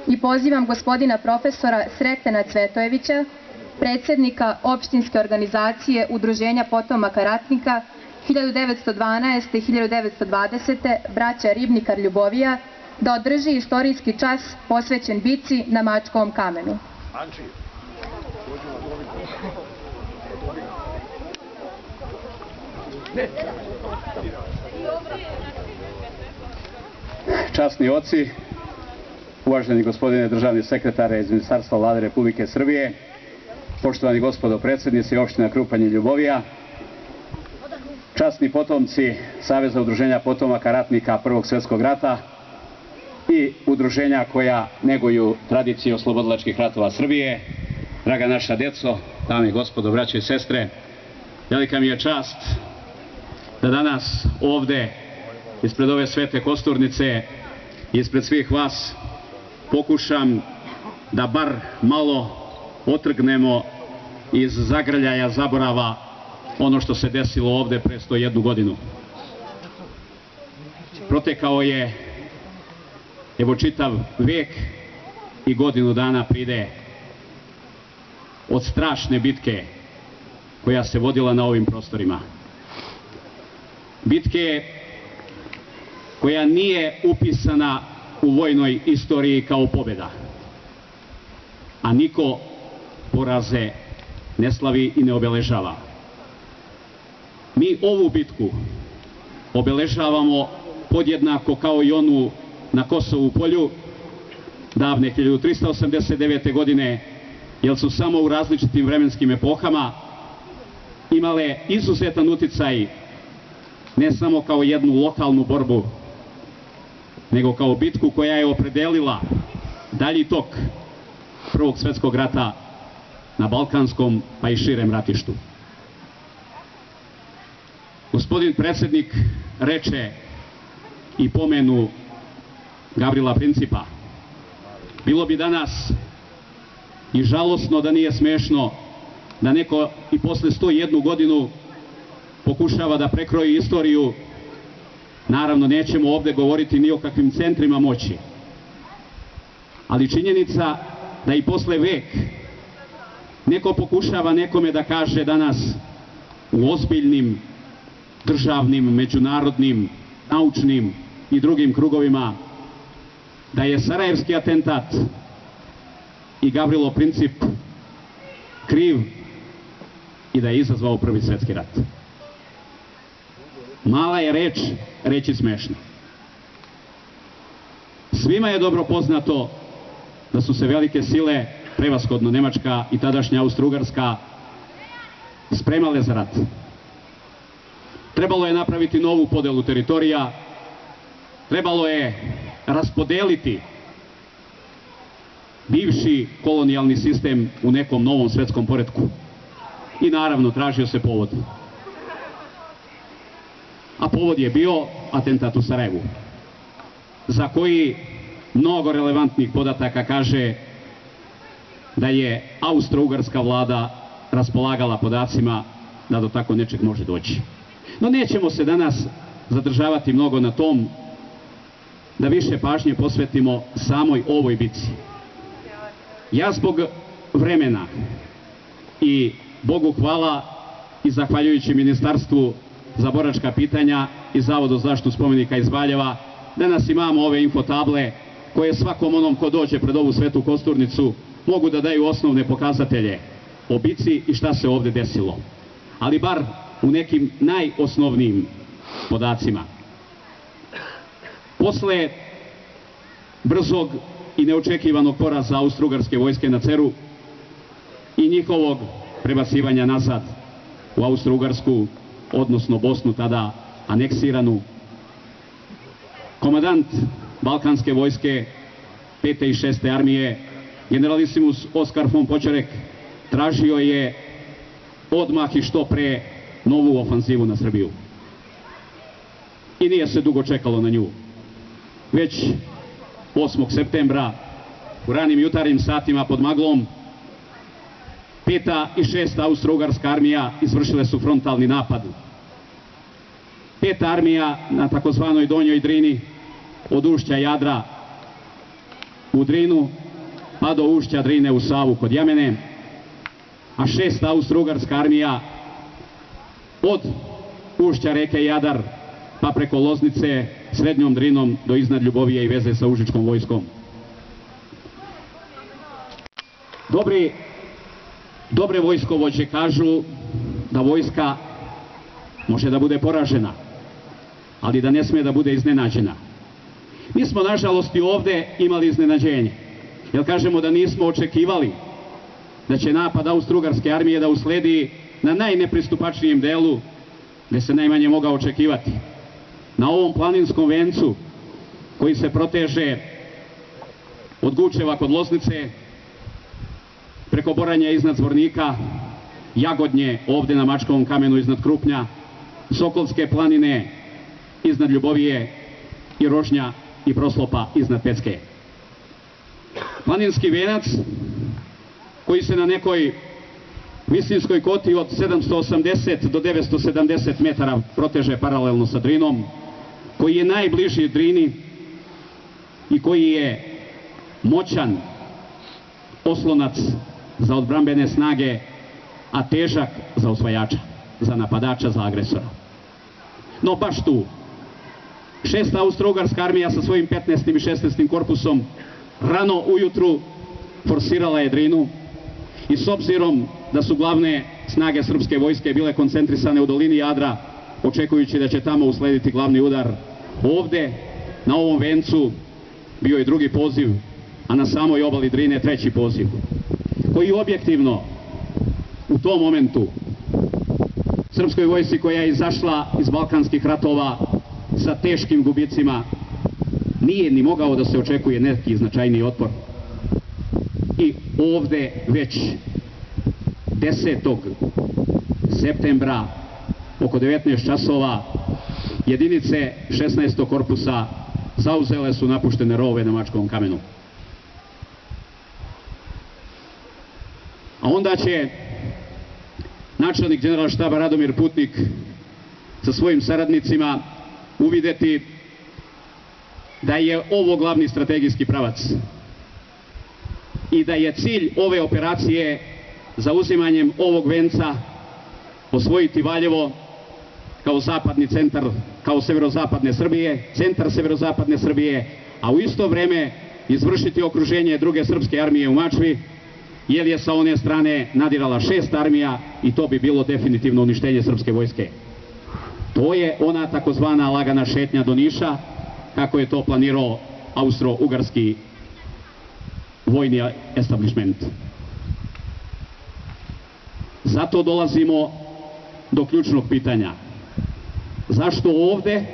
i pozivam gospodina profesora Sretena Cvetojevića, predsjednika opštinske organizacije Udruženja potomaka ratnika 1912. i 1920. braća Ribnikar Ljubovija, da održi istorijski čas posvećen bici na Mačkovom kamenu. Časni oci, uvaženi gospodine državni sekretare iz Ministarstva Vlade Republike Srbije, poštovani gospodo predsjednici opština Krupanj i Ljubovija, časni potomci Saveza udruženja potomaka ratnika Prvog svjetskog rata i udruženja koja neguju tradiciju oslobodilačkih ratova Srbije, draga naša deco, dame i gospodo, braće i sestre, velika mi je čast da danas ovde ispred ove svete kosturnice i ispred svih vas pokušam da bar malo otrgnemo iz zagrljaja zaborava ono što se desilo ovde pre 101 godinu. Protekao je evo čitav vek i godinu dana pride od strašne bitke koja se vodila na ovim prostorima. Bitke koja nije upisana u vojnoj istoriji kao pobjeda, a niko poraze ne slavi i ne obeležava. Mi ovu bitku obeležavamo podjednako kao i onu na Kosovu polju davne 1389. godine, jer su samo u različitim vremenskim epohama imale izuzetan uticaj ne samo kao jednu lokalnu borbu, nego kao bitku koja je opredelila dalji tok Prvog svjetskog rata na Balkanskom pa i širem ratištu. Gospodin predsjednik reče i pomenu Gavrila Principa. Bilo bi danas i žalosno da nije smešno da neko i posle 101 godinu pokušava da prekroji istoriju. Naravno, nećemo ovde govoriti ni o kakvim centrima moći, ali činjenica da i posle vek neko pokušava nekome da kaže danas u ozbiljnim državnim, međunarodnim, naučnim i drugim krugovima da je sarajevski atentat i Gavrilo Princip kriv i da je izazvao Prvi svjetski rat. Mala je reč reći smešno. Svima je dobro poznato da su se velike sile, prevashodno Nemačka i tadašnja Austro-Ugarska, spremale za rat. Trebalo je napraviti novu podelu teritorija, trebalo je raspodeliti bivši kolonijalni sistem u nekom novom svetskom poretku. I naravno, tražio se povod. A povod je bio atentat u Sarajevu, za koji mnogo relevantnih podataka kaže da je Austro-Ugarska vlada raspolagala podacima da do tako nečeg može doći. No nećemo se danas zadržavati mnogo na tom, da više pažnje posvetimo samoj ovoj bitci. Ja zbog vremena i Bogu hvala i zahvaljujući Ministarstvu za boračka pitanja i Zavodu za zaštitu spomenika iz Valjeva, danas imamo ove infotable koje svakom onom ko dođe pred ovu svetu kosturnicu mogu da daju osnovne pokazatelje o bici i šta se ovde desilo. Ali bar u nekim najosnovnijim podacima. Posle brzog i neočekivanog poraza Austro-Ugarske vojske na Ceru i njihovog prebacivanja nazad u Austro-Ugarsku, odnosno Bosnu tada aneksiranu, komandant Balkanske vojske 5. i 6. armije, generalisimus Oskar von Počerek, tražio je odmah i što pre novu ofanzivu na Srbiju. I nije se dugo čekalo na nju. Već 8. septembra u ranim jutarnjim satima pod maglom 5. i 6. Austro-Ugarska armija izvršile su frontalni napad. 5. armija na takozvanoj Donjoj Drini od ušća Jadra u Drinu, pa do ušća Drine u Savu kod Jamene, a 6. Austro-Ugarska armija od ušća reke Jadar pa preko Loznice, srednjom Drinom do iznad Ljubovije i veze sa Užičkom vojskom. Dobre vojskovođe kažu da vojska može da bude poražena, ali da ne smije da bude iznenađena. Mi smo, nažalost, i ovde imali iznenađenje, jer kažemo da nismo očekivali da će napad Austro-Ugarske armije da usledi na najnepristupačnijem delu, gde se najmanje mogao očekivati. Na ovom planinskom vencu koji se proteže od Gučeva kod Loznice, preko Boranja iznad Zvornika, Jagodnje ovde na Mačkovom kamenu iznad Krupnja, Sokolske planine iznad Ljubovije i Rožnja i Proslopa iznad Pecke. Planinski venac koji se na nekoj visinskoj koti od 780 do 970 metara proteže paralelno sa Drinom, koji je najbliži Drini i koji je moćan oslonac za odbrambene snage, a težak za osvajača, za napadača, za agresora. No baš tu, 6. Austro-Ugarska armija sa svojim 15. i 16. korpusom rano ujutru forsirala je Drinu i s obzirom da su glavne snage srpske vojske bile koncentrisane u dolini Jadra, očekujući da će tamo uslediti glavni udar, ovde, na ovom vencu, bio je drugi poziv, a na samoj obali Drine treći poziv, koji objektivno u tom momentu srpskoj vojsci koja je izašla iz balkanskih ratova sa teškim gubicima nije ni mogao da se očekuje neki značajniji otpor. I ovde već 10. septembra oko 19 časova jedinice 16. korpusa zauzele su napuštene rovove na Mačkovom kamenu. A onda će načelnik generalštaba Radomir Putnik sa svojim saradnicima uvideti da je ovo glavni strategijski pravac i da je cilj ove operacije zauzimanjem ovog venca osvojiti Valjevo kao zapadni centar, kao severozapadne Srbije, centar severozapadne Srbije, a u isto vreme izvršiti okruženje druge srpske armije u Mačvi, jer je sa one strane nadirala 6. armija i to bi bilo definitivno uništenje srpske vojske. To je ona takozvana lagana šetnja do Niša, kako je to planirao austro-ugarski vojni establishment. Zato dolazimo do ključnog pitanja. Zašto ovde,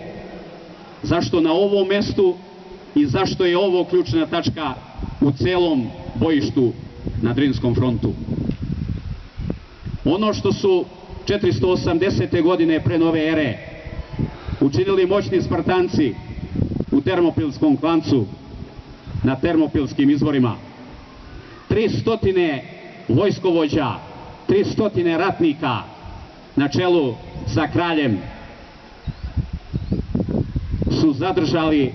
zašto na ovom mestu i zašto je ovo ključna tačka u celom bojištu na Drinskom frontu? Ono što su 480. godine pre nove ere učinili moćni Spartanci u Termopilskom klancu na Termopilskim izvorima, 300 vojskovođa, 300 ratnika na čelu sa kraljem su zadržali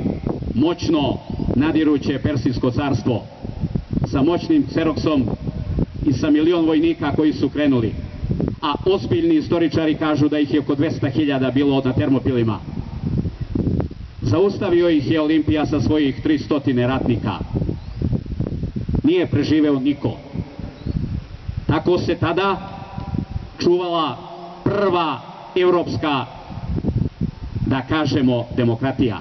moćno nadiruće Persijsko carstvo sa moćnim Kseroksom i sa 1.000.000 vojnika koji su krenuli, a ozbiljni istoričari kažu da ih je oko 200.000 bilo na Termopilima. Zaustavio ih je Olimpija sa svojih 300 ratnika. Nije preživeo niko. Tako se tada čuvala prva evropska, da kažemo, demokratija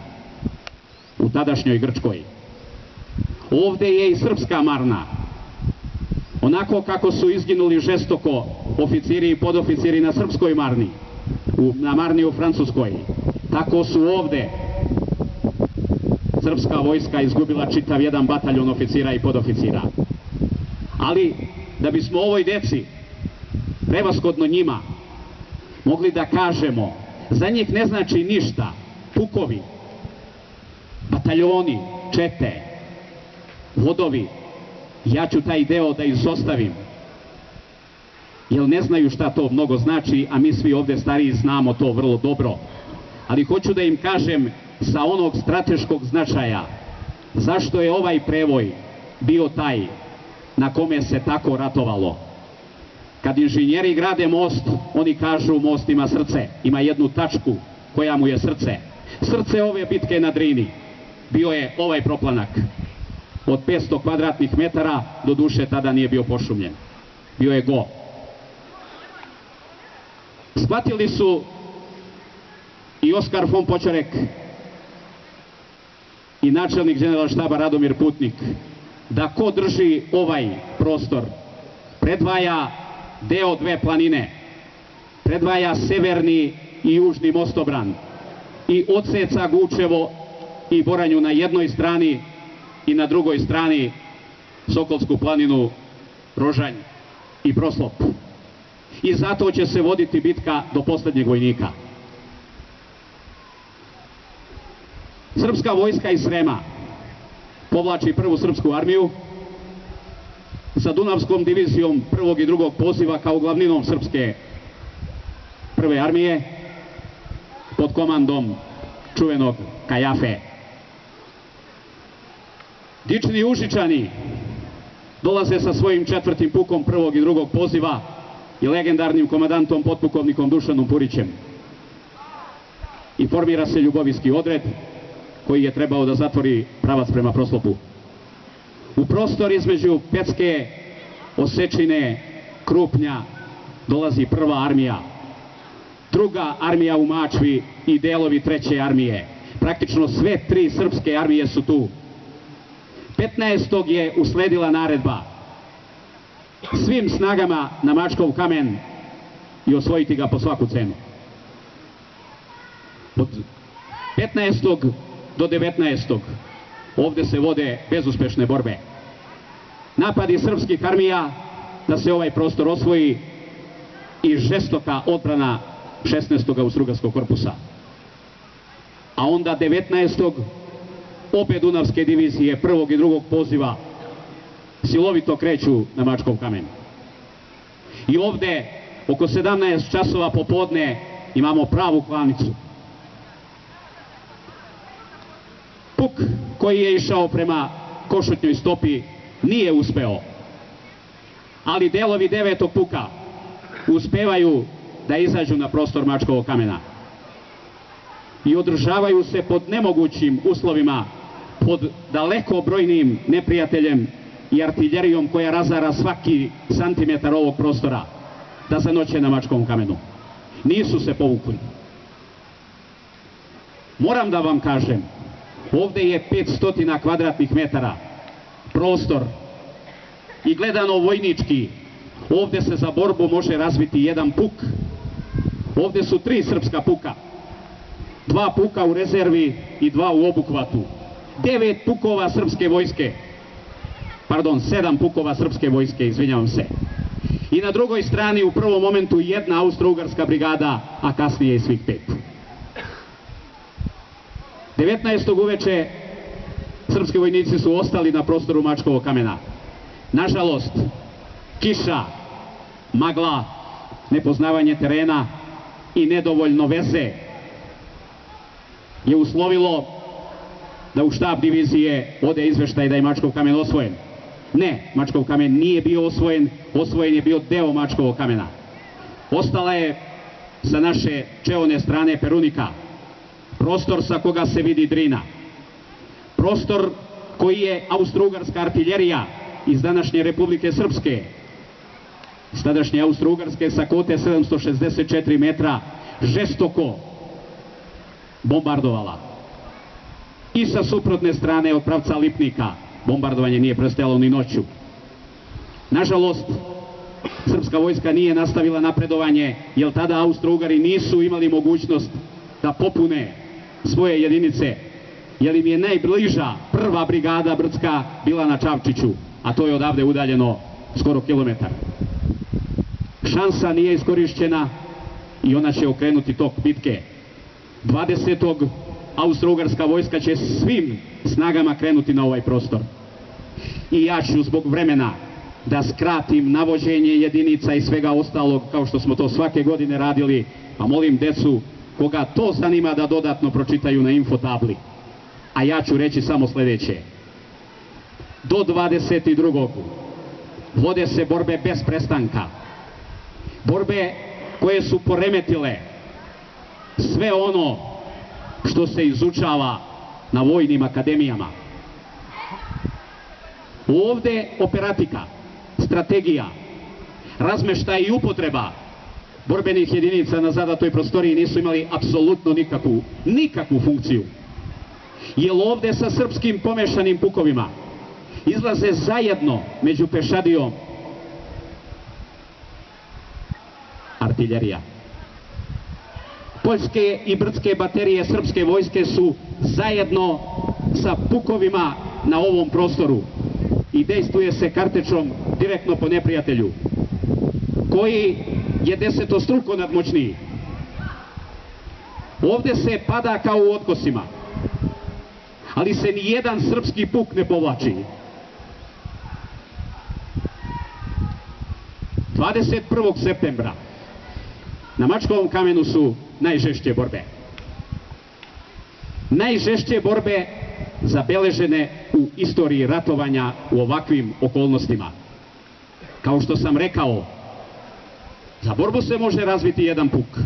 u tadašnjoj Grčkoj. Ovde je i srpska marna. Onako kako su izginuli žestoko oficiri i podoficiri na srpskoj marni, na marni u Francuskoj, tako su ovde srpska vojska izgubila čitav jedan bataljon oficira i podoficira. Ali, da bismo ovoj deci, prevashodno njima, mogli da kažemo, za njih ne znači ništa pukovi, bataljoni, čete, vodovi, ja ću taj deo da izostavim, jer ne znaju šta to mnogo znači, a mi svi ovde stariji znamo to vrlo dobro. Ali hoću da im kažem sa onog strateškog značaja zašto je ovaj prevoj bio taj na kome se tako ratovalo. Kad inženjeri grade most, oni kažu most ima srce, ima jednu tačku koja mu je srce. Srce ove bitke na Drini bio je ovaj proplanak od 500 kvadratnih metara, do duše tada nije bio pošumljen, bio je go. Shvatili su i Oskar von Počorek i načelnik generalštaba Radomir Putnik da ko drži ovaj prostor predvaja deo dve planine, predvaja severni i južni mostobran i odseca Gučevo i Boranju na jednoj strani i na drugoj strani Sokolsku planinu, Rožanj i Proslop. I zato će se voditi bitka do poslednjeg vojnika. Srpska vojska iz Srema povlači prvu srpsku armiju sa Dunavskom divizijom prvog i drugog poziva kao glavninom srpske prve armije pod komandom čuvenog Kajafe. Dični Užičani dolaze sa svojim četvrtim pukom prvog i drugog poziva i legendarnim komandantom potpukovnikom Dušanom Purićem. I formira se Ljubovijski odred koji je trebao da zatvori pravac prema Proslopu. U prostor između Pecke, Osečine, Krupnja dolazi prva armija. Druga armija u Mačvi i delovi treće armije. Praktično sve tri srpske armije su tu. 15. je usledila naredba svim snagama na Mačkov kamen i osvojiti ga po svaku cenu. Od 15. do 19. ovde se vode bezuspešne borbe. Napadi srpskih armija da se ovaj prostor osvoji i žestoka odbrana 16. Austrougarskog korpusa. A onda 19. obe Dunavske divizije prvog i drugog poziva silovito kreću na Mačkov kamen. I ovde oko 17 časova popodne imamo pravu klanicu. Puk koji je išao prema Košutnjoj stopi nije uspeo, ali delovi 9. puka uspevaju da izađu na prostor Mačkovog kamena i održavaju se pod nemogućim uslovima, pod daleko brojnim neprijateljem i artiljerijom koja razara svaki santimetar ovog prostora, da zanoće na Mačkovom kamenu. Nisu se povukli. Moram da vam kažem, ovde je 500 kvadratnih metara prostor i gledano vojnički, ovde se za borbu može razviti jedan puk. Ovde su 3 srpska puka, 2 puka u rezervi i 2 u obuhvatu. 9 pukova srpske vojske, pardon, 7 pukova srpske vojske, izvinjavam se. I na drugoj strani u prvom momentu jedna austrougarska brigada, a kasnije i svih 5. 19. uveče srpski vojnici su ostali na prostoru Mačkovog kamena. Nažalost, kiša, magla, nepoznavanje terena i nedovoljno veze je uslovilo da u štab divizije ode izveštaj da je Mačkov kamen osvojen. Ne, Mačkov kamen nije bio osvojen, osvojen je bio deo Mačkovog kamena. Ostala je sa naše čeone strane Perunika, prostor sa koga se vidi Drina, prostor koji je austrougarska artiljerija iz današnje Republike Srpske, iz tadašnje Austrougarske sa kote 764 metra žestoko bombardovala. I sa suprotne strane od pravca Lipnika bombardovanje nije prestajalo ni noću. Nažalost, srpska vojska nije nastavila napredovanje, jer tada Austro-Ugari nisu imali mogućnost da popune svoje jedinice, jer im je najbliža prva brigada Brdska bila na Čavčiću, a to je odavde udaljeno skoro kilometar. Šansa nije iskorišćena i ona će okrenuti tok bitke. 20. Austro-Ugarska vojska će svim snagama krenuti na ovaj prostor. I ja ću zbog vremena da skratim navođenje jedinica i svega ostalog, kao što smo to svake godine radili, a molim decu koga to zanima da dodatno pročitaju na infotabli. A ja ću reći samo sledeće. do 22. vode se borbe bez prestanka. Borbe koje su poremetile sve ono što se izučava na vojnim akademijama. Ovde operatika, strategija, razmeštaj i upotreba borbenih jedinica na zadatoj prostoriji nisu imali apsolutno nikakvu funkciju. Jer ovde sa srpskim pomešanim pukovima izlaze zajedno među pešadijom artiljerija. Poljske i brdske baterije srpske vojske su zajedno sa pukovima na ovom prostoru i dejstvuje se kartečom direktno po neprijatelju, koji je desetostruko nadmoćniji. Ovde se pada kao u otkosima, ali se ni jedan srpski puk ne povlači. 21. septembra na Mačkovom kamenu su najžešće borbe. Najžešće borbe zabeležene u istoriji ratovanja u ovakvim okolnostima. Kao što sam rekao, za borbu se može razviti jedan puk.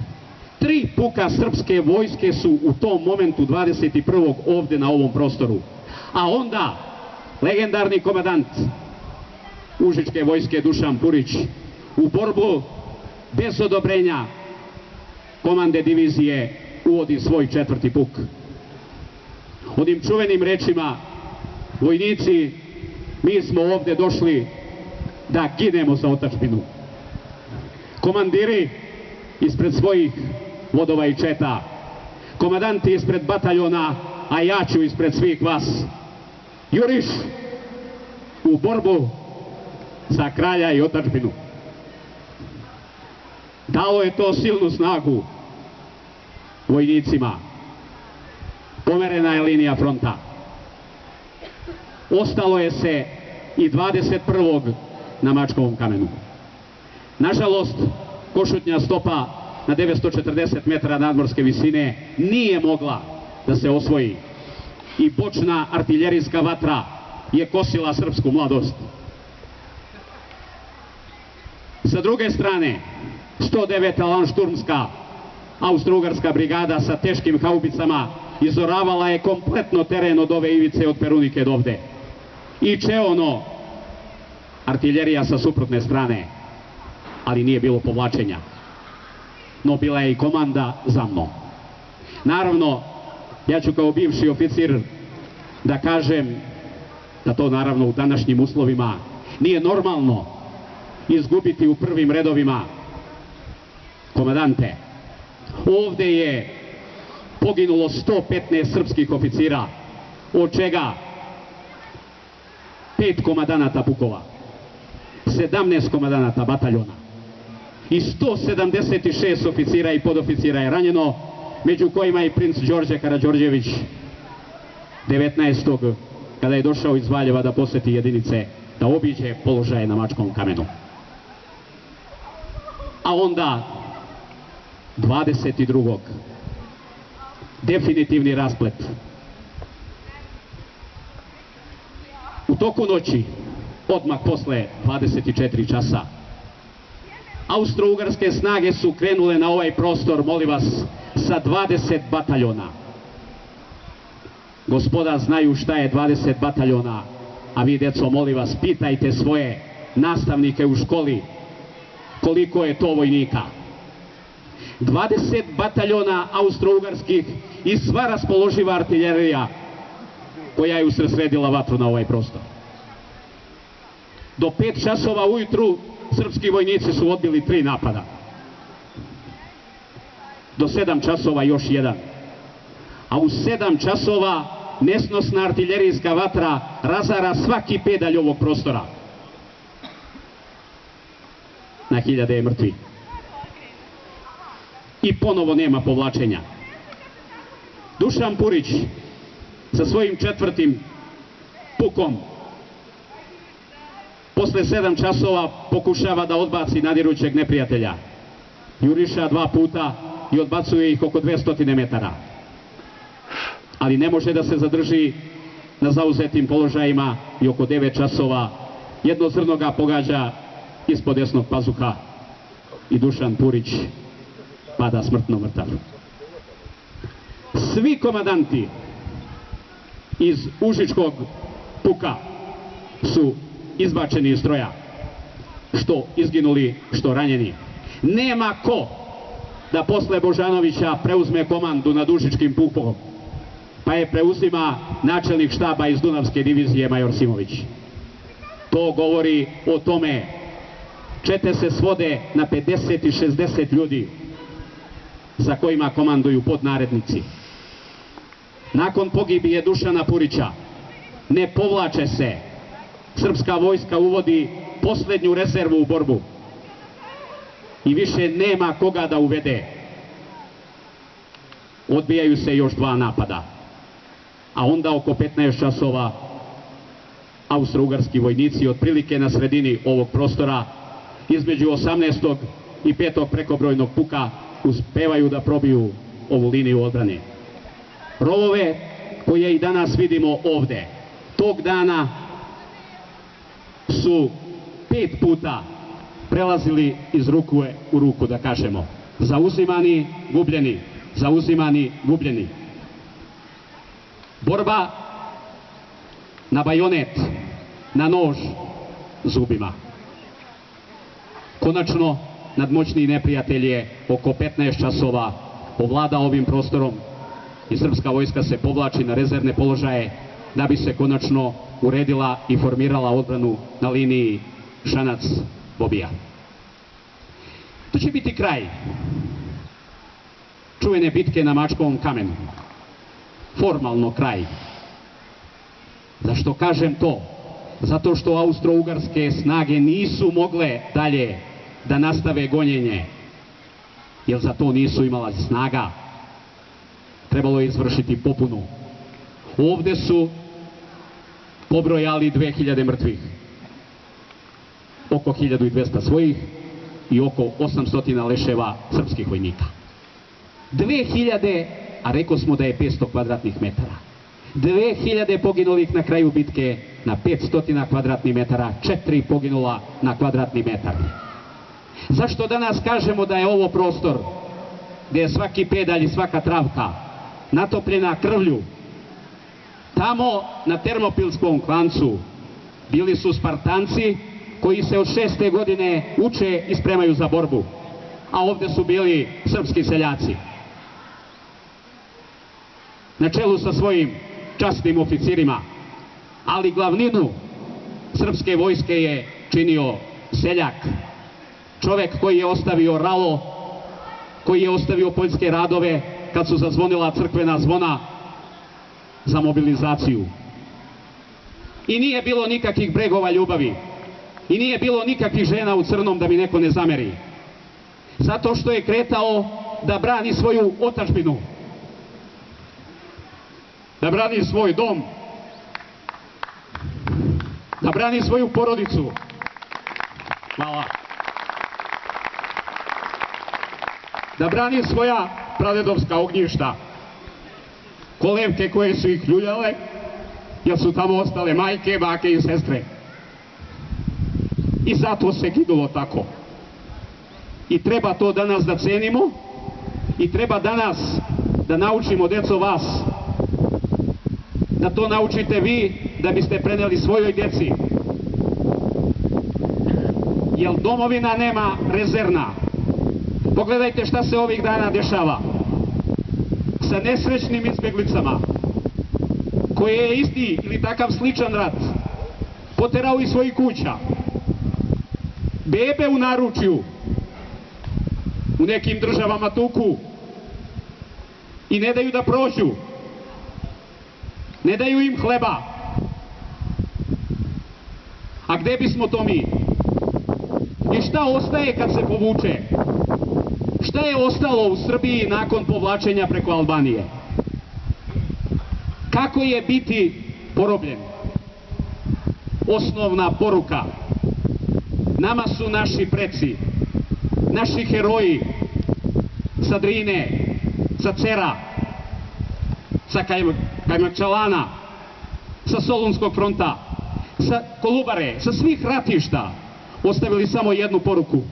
3 puka srpske vojske su u tom momentu 21. ovde na ovom prostoru. A onda legendarni komadant Užičke vojske Dušan Purić u borbu bez odobrenja komande divizije uvodi svoj 4. puk. Onim čuvenim rečima: vojnici, mi smo ovde došli da ginemo za otadžbinu. Komandiri ispred svojih vodova i četa, komandanti ispred bataljona, a ja ću ispred svih vas. Juriš u borbu za kralja i otadžbinu. Dalo je to silnu snagu vojnicima. Pomerena je linija fronta. Ostalo je se i 21. na Mačkovom kamenu. Nažalost, Košutnja stopa na 940 metara nadmorske visine nije mogla da se osvoji i bočna artiljerijska vatra je kosila srpsku mladost. Sa druge strane, 109. Landšturmska austro-ugarska brigada sa teškim haubicama izoravala je kompletno teren od ove ivice od Perunike do ovde. I Čeono, artiljerija sa suprotne strane, ali nije bilo povlačenja. No bila je i komanda za mnom. Naravno, ja ću kao bivši oficir da kažem da to naravno u današnjim uslovima nije normalno izgubiti u prvim redovima komandante. Ovde je poginulo 115 srpskih oficira, od čega 5 komandanata pukova, 17 komandanata bataljona i 176 oficira i podoficira je ranjeno, među kojima i princ Đorđe Karađorđević 19. kada je došao iz Valjeva da poseti jedinice, da obiđe položaje na Mačkovom kamenu. A onda 22. definitivni rasplet. U toku noći, odmah posle 24 časa, austro-ugarske snage su krenule na ovaj prostor, molim vas, sa 20 bataljona. Gospoda znaju šta je 20 bataljona, a vi, deco, molim vas, pitajte svoje nastavnike u školi koliko je to vojnika. 20 bataljona austro-ugarskih i sva raspoloživa artiljerija koja je usredsredila vatru na ovaj prostor. Do 5 časova ujutru srpski vojnici su odbili 3 napada. Do 7 časova još jedan. A u 7 časova nesnosna artiljerijska vatra razara svaki pedalj ovog prostora. Na hiljade je mrtvi. I ponovo nema povlačenja. Dušan Purić sa svojim 4. pukom posle 7 časova pokušava da odbaci nadirućeg neprijatelja. Juriša 2 puta i odbacuje ih oko 200 metara. Ali ne može da se zadrži na zauzetim položajima i oko 9 časova jedno zrno ga pogađa ispod desnog pazuha i Dušan Purić pada smrtno mrtav. Svi komandanti iz Užičkog puka su izbačeni iz stroja, što izginuli, što ranjeni. Nema ko da posle Božanovića preuzme komandu nad Užičkim pukom, pa je preuzima načelnik štaba iz Dunavske divizije major Simović. To govori o tome, čete se svode na 50 i 60 ljudi za kojima komanduju podnarednici. Nakon pogibije Dušana Purića ne povlače se, srpska vojska uvodi posljednju rezervu u borbu i više nema koga da uvede. Odbijaju se još 2 napada, a onda oko 15 časova austro-ugarski vojnici otprilike na sredini ovog prostora između 18. i 5. prekobrojnog puka uspevaju da probiju ovu liniju odbrane. Rovove koje i danas vidimo ovde, tog dana su 5 puta prelazili iz ruke u ruku, da kažemo. Zauzimani, gubljeni, zauzimani, gubljeni. Borba na bajonet, na nož, zubima. Konačno, nadmoćni neprijatelj je oko 15 časova ovladao ovim prostorom i srpska vojska se povlači na rezervne položaje da bi se konačno uredila i formirala odbranu na liniji Šanac-Bobija. To će biti kraj čuvene bitke na Mačkovom kamenu. Formalno kraj. Zašto kažem to? Zato što austro-ugarske snage nisu mogle dalje da nastave gonjenje, jer za to nisu imala snaga. Trebalo je izvršiti popunu. Ovde su pobrojali 2000 mrtvih, oko 1200 svojih i oko 800 leševa srpskih vojnika. 2000, a rekao smo da je 500 kvadratnih metara. 2000 poginulih na kraju bitke na 500 kvadratnih metara, 4 poginula na kvadratni metar. Zašto danas kažemo da je ovo prostor gdje je svaki pedalj i svaka travka natopljena krvlju? Tamo na Termopilskom klancu bili su Spartanci koji se od 6. godine uče i spremaju za borbu, a ovdje su bili srpski seljaci. Na čelu sa svojim časnim oficirima, ali glavninu srpske vojske je činio seljak, čovek koji je ostavio ralo, koji je ostavio poljske radove kad su zazvonila crkvena zvona za mobilizaciju. I nije bilo nikakvih bregova ljubavi, i nije bilo nikakvih žena u crnom, da mi neko ne zameri. Zato što je kretao da brani svoju otadžbinu, da brani svoj dom, da brani svoju porodicu. Hvala. Da brani svoja pradedovska ognjišta, kolevke koje su ih ljuljale, jer su tamo ostale majke, bake i sestre. I zato se ginulo tako. I treba to danas da cenimo i treba danas da naučimo, deco, vas, da to naučite vi, da biste preneli svojoj djeci. Jer domovina nema rezervna. Pogledajte šta se ovih dana dešava sa nesrećnim izbjeglicama koje je isti ili takav sličan rat poterao iz svojih kuća. Bebe u naručju u nekim državama tuku i ne daju da prođu, ne daju im hleba. A gde bismo to mi? I šta ostaje kad se povuče? Šta je ostalo u Srbiji nakon povlačenja preko Albanije? Kako je biti porobljen? Osnovna poruka. Nama su naši preci, naši heroji sa Drine, sa Cera, sa Kajmakčalana, sa Solunskog fronta, sa Kolubare, sa svih ratišta ostavili samo jednu poruku.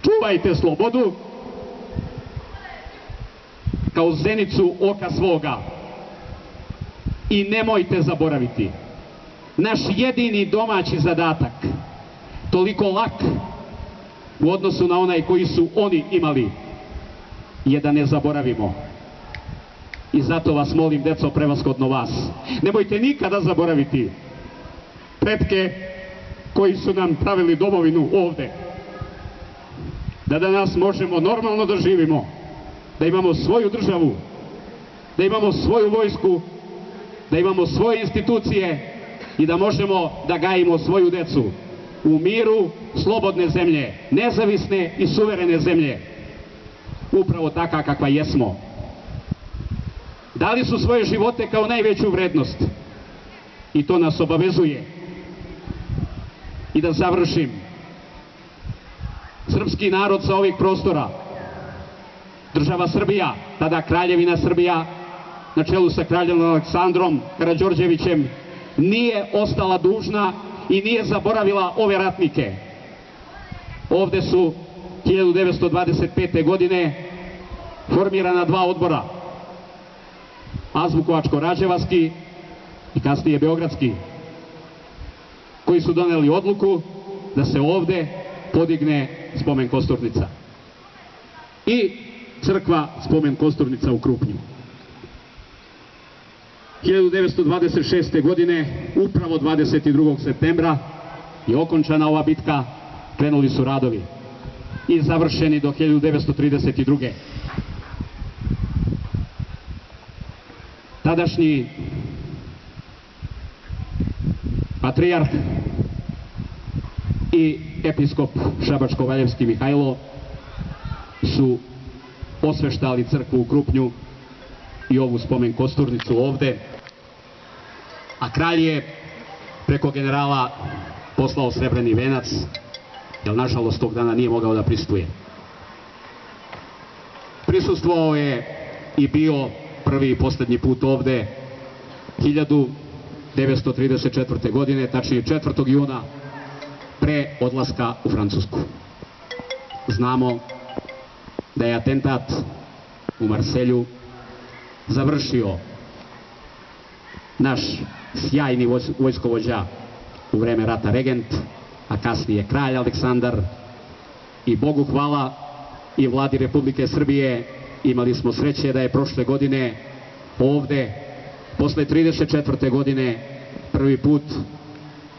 Čuvajte slobodu kao zenicu oka svoga i nemojte zaboraviti. Naš jedini domaći zadatak, toliko lak u odnosu na onaj koji su oni imali, je da ne zaboravimo. I zato vas molim, deco, prevashodno vas, nemojte nikada zaboraviti pretke koji su nam pravili domovinu ovde. Da danas možemo normalno da živimo, da imamo svoju državu, da imamo svoju vojsku, da imamo svoje institucije i da možemo da gajimo svoju decu u miru slobodne zemlje, nezavisne i suverene zemlje, upravo taka kakva jesmo. Dali su svoje živote kao najveću vrednost i to nas obavezuje. I da završim, srpski narod sa ovih prostora, država Srbija, tada Kraljevina Srbija, na čelu sa kraljem Aleksandrom Karađorđevićem, nije ostala dužna i nije zaboravila ove ratnike. Ovde su 1925. godine formirana dva odbora, Azbukovačko-Rađevački i kasnije Beogradski, koji su doneli odluku da se ovde podigne spomen kosturnica i crkva spomen kosturnica u Krupnju. 1926. godine, upravo 22. septembra, je okončana ova bitka, krenuli su radovi i završeni do 1932. Tadašnji patrijarh i episkop Šabačko-Valjevski Mihajlo su osveštali crkvu u Krupnju i ovu spomen kosturnicu ovde, a kralj je preko generala poslao srebrni venac, jer nažalost tog dana nije mogao da prisustvuje. Prisustvovao je i bio prvi i poslednji put ovde 1934. godine, tačnije 4. juna, pre odlaska u Francusku. Znamo da je atentat u Marselju završio naš sjajni vojskovođa u vreme rata regent, a kasnije kralj Aleksandar, i Bogu hvala i vladi Republike Srbije imali smo sreće da je prošle godine ovde, posle 34. godine, prvi put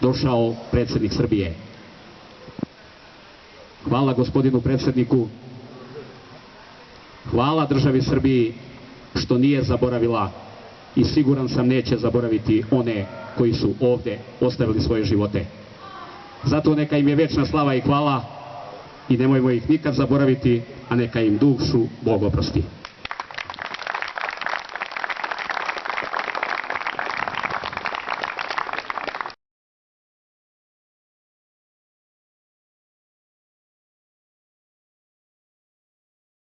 došao predsjednik Srbije. Hvala gospodinu predsjedniku, hvala državi Srbiji što nije zaboravila i siguran sam neće zaboraviti one koji su ovde ostavili svoje živote. Zato neka im je večna slava i hvala i nemojmo ih nikad zaboraviti, a neka im dušu Bog oprosti.